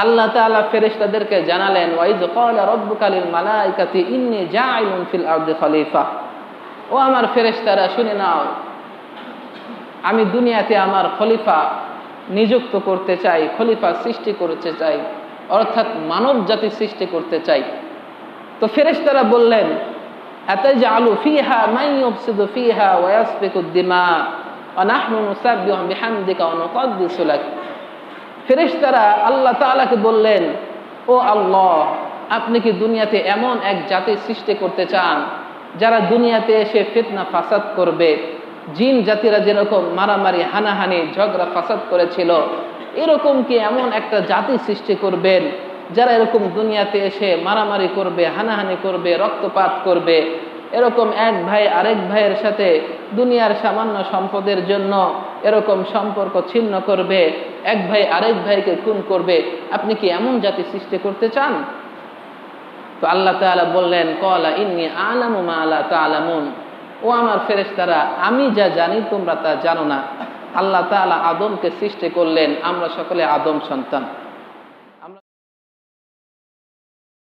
আল্লাহ তাআলা ফেরেশতাদেরকে জানালেন, ওয়াইজ ক্বালা রাব্বুকা লিল মালাইকাতি ইন্নী জাইলুন ফিল আরদি খলিফা। ও আমার ফেরেশতারা শুনে নাও, আমি দুনিয়াতে আমার খলিফা নিযুক্ত করতে চাই, খলিফা সৃষ্টি করতে চাই, অর্থাৎ মানব জাতি সৃষ্টি করতে চাই। তো ফেরেশতারা বললেন, আতাজআলু ফিহা মান ইউফসিদু ফিহা ওয়া ইয়াসফিকুদ দিমা ওয়া নাহনু নুসাব্বিহু বিহামদিকা ওয়া নুকদ্দিসু লাক। ফেরেশতারা আল্লাহ তাআলাকে বললেন, ও আল্লাহ, আপনি কি দুনিয়াতে এমন এক জাতি সৃষ্টি করতে চান যারা দুনিয়াতে এসে ফিতনা ফাসাদ করবে? জিন জাতিরা যেরকম মারামারি হানাহানি ঝগড়া ফাসাদ করেছিল, এরকম কি এমন একটা জাতি সৃষ্টি করবেন যারা এরকম দুনিয়াতে এসে মারামারি করবে, হানাহানি করবে, রক্তপাত করবে, এরকম এক ভাই আরেক ভাইয়ের সাথে দুনিয়ার সামান্য সম্পদের জন্য এরকম সম্পর্ক ছিন্ন করবে, এক ভাই আরেক ভাইকে খুন করবে? আপনি কি এমন জাতি সৃষ্টি করতে চান? তো আল্লাহ তাআলা বললেন, ক্বালা ইন্নী আ'লামু মা লা তা'লামুন। ও আমার ফেরেশতারা, আমি যা জানি তোমরা তা জানো না। আল্লাহ তাআলা আদমকে সৃষ্টি করলেন, আমরা সকলে আদম সন্তান।